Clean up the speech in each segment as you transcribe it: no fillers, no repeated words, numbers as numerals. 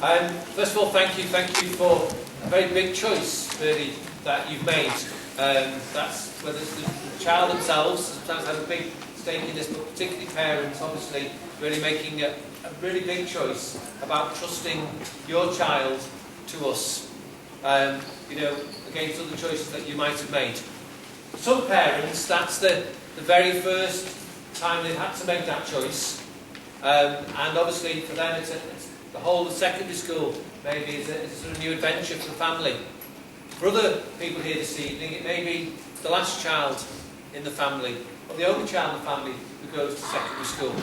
First of all, thank you for a very big choice, really, that you've made. That's whether it's the child themselves, sometimes have a big stake in this, but particularly parents, obviously, really making a really big choice about trusting your child to us, against other choices that you might have made. Some parents, that's the very first time they've had to make that choice, and obviously for them it's the whole of secondary school maybe is a sort of new adventure for the family. For other people here this evening, it may be the last child in the family, or the only child in the family who goes to secondary school.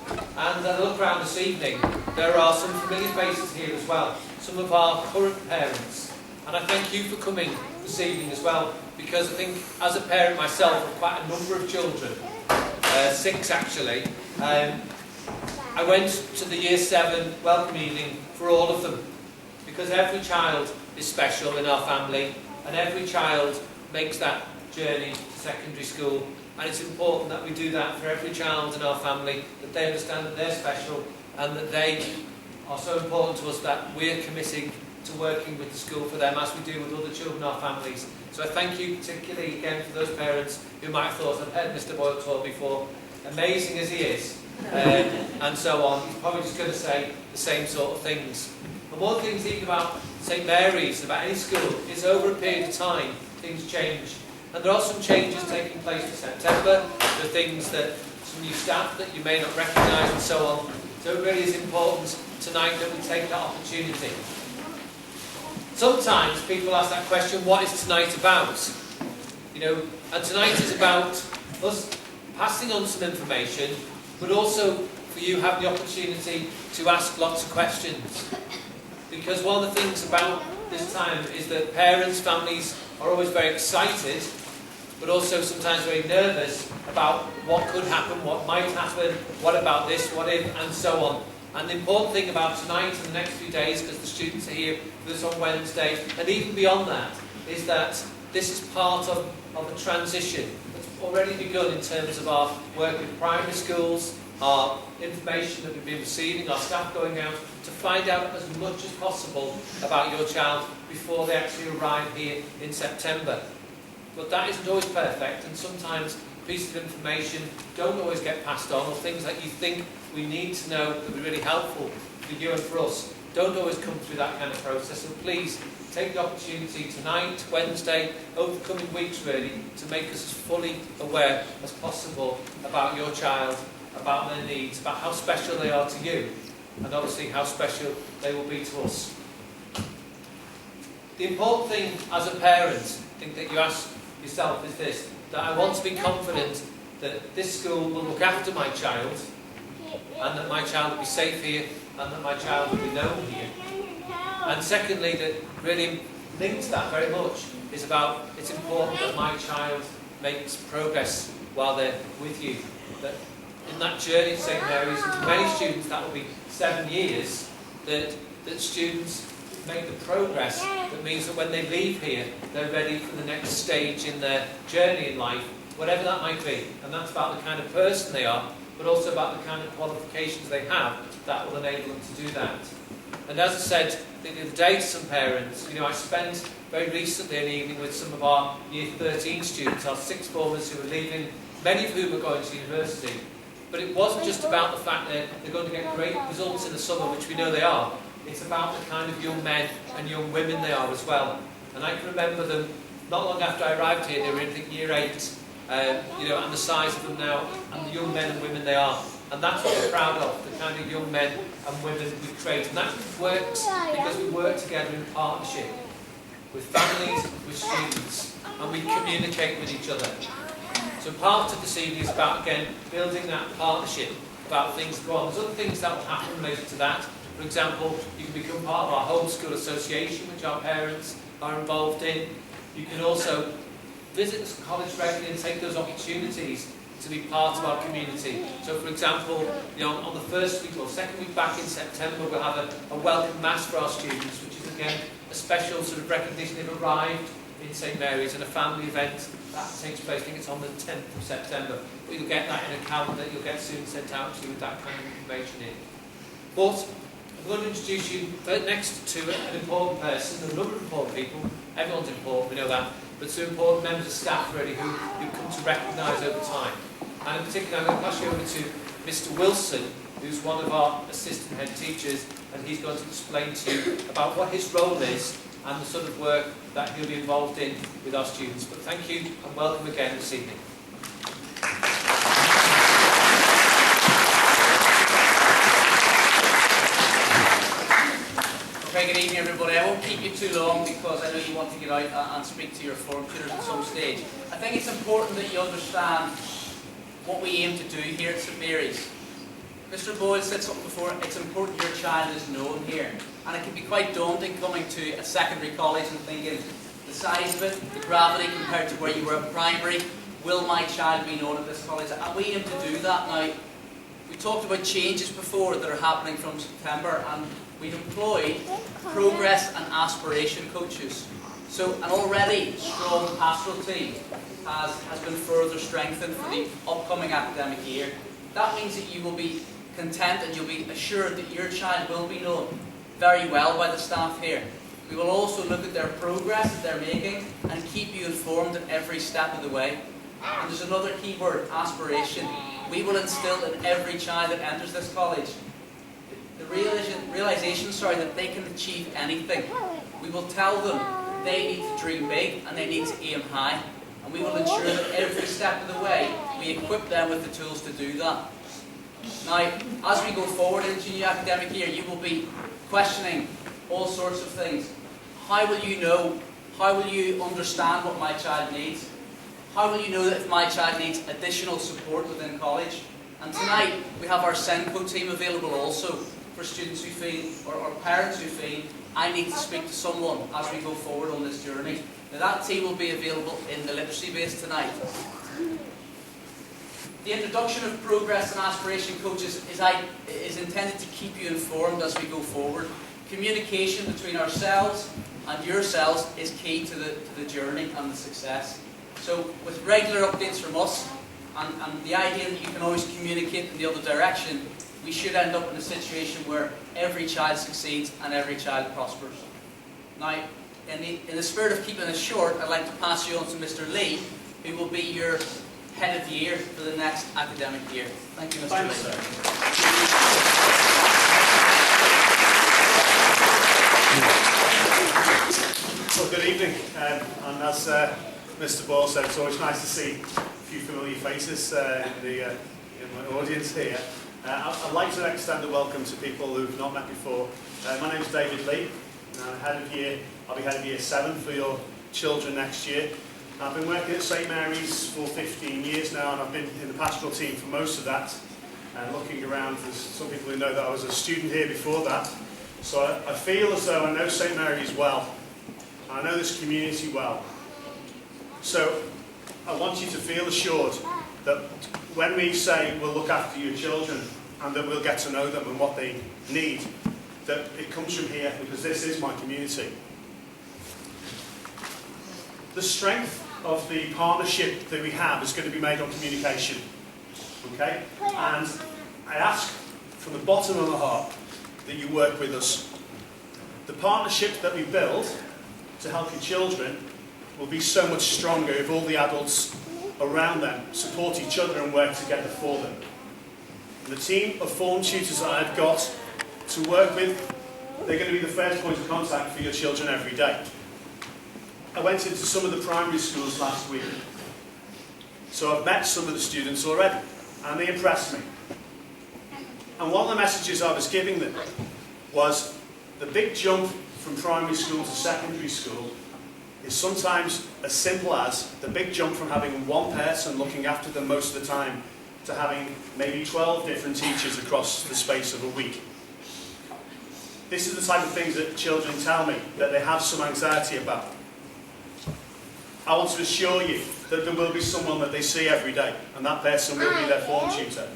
And as I look around this evening, there are some familiar faces here as well, some of our current parents. And I thank you for coming this evening as well, because I think as a parent myself of quite a number of children, 6 actually, I went to the Year 7 welcome evening for all of them, because every child is special in our family, and every child makes that journey to secondary school, and it's important that we do that for every child in our family, that they understand that they're special, and that they are so important to us that we're committing to working with the school for them as we do with other children in our families. So I thank you particularly again for those parents who might have thought, I've heard Mr Boyle talk before, amazing as he is, and so on, he's probably just going to say the same sort of things. And one of the things even about St Mary's, about any school, is over a period of time, things change. And there are some changes taking place in September. There are things that, some new staff that you may not recognise and so on. So it really is important tonight that we take that opportunity. Sometimes people ask that question, what is tonight about? And tonight is about us passing on some information, but also for you have the opportunity to ask lots of questions. Because one of the things about this time is that parents, families are always very excited, but also sometimes very nervous about what could happen, what might happen, what about this, what if, and so on. And the important thing about tonight and the next few days, because the students are here with us on Wednesday, and even beyond that, is that this is part of a transition that's already begun in terms of our work with primary schools, our information that we've been receiving, our staff going out to find out as much as possible about your child before they actually arrive here in September. But that isn't always perfect, and sometimes pieces of information don't always get passed on, or things that you think we need to know that would be really helpful for you and for us don't always come through that kind of process. So please take the opportunity tonight, Wednesday, over the coming weeks really, to make us as fully aware as possible about your child, about their needs, about how special they are to you, and obviously how special they will be to us. The important thing as a parent, I think that you ask yourself is this, that I want to be confident that this school will look after my child, and that my child will be safe here, and that my child will be known here. And secondly, that really links that very much is about it's important that my child makes progress while they're with you. That in that journey to St Mary's, and to many students that will be 7 years, that students make the progress that means that when they leave here, they're ready for the next stage in their journey in life, whatever that might be. And that's about the kind of person they are, but also about the kind of qualifications they have that will enable them to do that. And as I said the other day to some parents, I spent very recently an evening with some of our Year 13 students, our sixth formers who are leaving, many of whom are going to university. But it wasn't just about the fact that they're going to get great results in the summer, which we know they are. It's about the kind of young men and young women they are as well. And I can remember them, not long after I arrived here, they were in Year 8, and the size of them now, and the young men and women they are. And that's what we're proud of, the kind of young men and women we create. And that works because we work together in partnership with families, with students, and we communicate with each other. So part of this evening is about, again, building that partnership, about things that go on. There's other things that will happen related to that. For example, you can become part of our homeschool association, which our parents are involved in. You can also visit the college regularly and take those opportunities to be part of our community. So for example, on the first week or second week back in September, we'll have a welcome mass for our students, which is again a special sort of recognition they've arrived in St Mary's, and a family event that takes place. I think it's on the 10th of September. But you'll get that in a calendar that you'll get soon sent out to you with that kind of information in. But I'm going to introduce you next to an important person, a number of important people. Everyone's important, we know that, but some important members of staff really who you've come to recognise over time. And in particular, I'm going to pass you over to Mr. Wilson, who's one of our assistant head teachers, and he's going to explain to you about what his role is and the sort of work that he'll be involved in with our students. But thank you and welcome again this evening. Okay, good evening everybody. I won't keep you too long because I know you want to get out and speak to your form tutors at some stage. I think it's important that you understand what we aim to do here at St Mary's. Mr Boyle said something before, it's important your child is known here. And it can be quite daunting coming to a secondary college and thinking the size of it, the gravity compared to where you were at primary, will my child be known at this college? And we aim to do that now. We talked about changes before that are happening from September, and we've employed progress and aspiration coaches. So an already strong pastoral team has been further strengthened for the upcoming academic year. That means that you will be content and you'll be assured that your child will be known very well by the staff here. We will also look at their progress that they're making and keep you informed at every step of the way. And there's another key word, aspiration. We will instill in every child that enters this college the realization that they can achieve anything. We will tell them they need to dream big and they need to aim high. And we will ensure that every step of the way we equip them with the tools to do that. Now, as we go forward into the new academic year, you will be questioning all sorts of things. How will you know? How will you understand what my child needs? How will you know that if my child needs additional support within college? And tonight, we have our Senco team available also for students who feel, or parents who feel, I need to speak to someone as we go forward on this journey. Now that team will be available in the literacy base tonight. The introduction of progress and aspiration coaches is intended to keep you informed as we go forward. Communication between ourselves and yourselves is key to the journey and the success. So with regular updates from us and the idea that you can always communicate in the other direction, we should end up in a situation where every child succeeds and every child prospers. Now, in the spirit of keeping this short, I'd like to pass you on to Mr. Lee, who will be your head of year for the next academic year. Thank you, Mr. Lee. Sir. Well, good evening, and as Mr. Ball said, it's always nice to see a few familiar faces in my audience here. I'd like to extend a welcome to people who've not met before. My name is David Lee. I'll be head of year 7 for your children next year. I've been working at St Mary's for 15 years now, and I've been in the pastoral team for most of that. And looking around, there's some people who know that I was a student here before that. So I feel as though I know St Mary's well. I know this community well. So I want you to feel assured that when we say we'll look after your children and that we'll get to know them and what they need, that it comes from here, because this is my community. The strength of the partnership that we have is going to be made on communication. Okay? And I ask from the bottom of my heart that you work with us. The partnership that we build to help your children will be so much stronger if all the adults around them support each other and work together for them. And the team of form tutors that I've got to work with, they're going to be the first point of contact for your children every day. I went into some of the primary schools last week, so I've met some of the students already, and they impressed me. And one of the messages I was giving them was the big jump from primary school to secondary school is sometimes as simple as the big jump from having one person looking after them most of the time to having maybe 12 different teachers across the space of a week. This is the type of things that children tell me that they have some anxiety about. I want to assure you that there will be someone that they see every day, and that person will be their form tutor.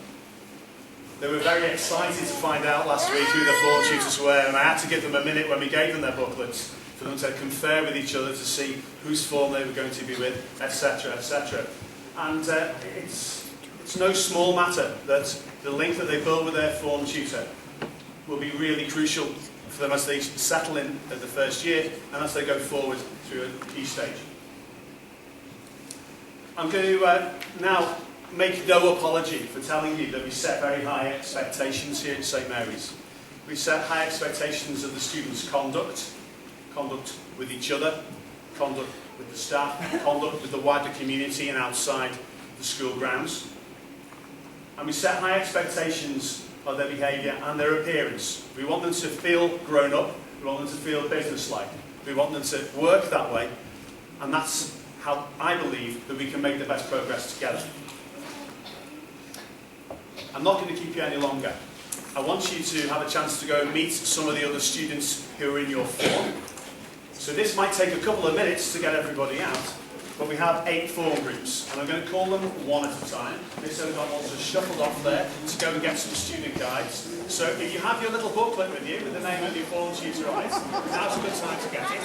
They were very excited to find out last week who their form tutors were, and I had to give them a minute when we gave them their booklets for them to confer with each other to see whose form they were going to be with, etc., etc. And it's no small matter that the link that they build with their form tutor will be really crucial for them as they settle in at the first year and as they go forward through a key stage. I'm going to now make no apology for telling you that we set very high expectations here at St Mary's. We set high expectations of the students' conduct with each other, conduct with the staff, conduct with the wider community and outside the school grounds. And we set high expectations of their behaviour and their appearance. We want them to feel grown up, we want them to feel businesslike, we want them to work that way, and that's how I believe that we can make the best progress together. I'm not going to keep you any longer. I want you to have a chance to go and meet some of the other students who are in your form. So this might take a couple of minutes to get everybody out, but we have 8 form groups, and I'm going to call them one at a time. This other got also shuffled off there to go and get some student guides. So if you have your little booklet with you, with the name of your form tutor on it, now's a good time to get it.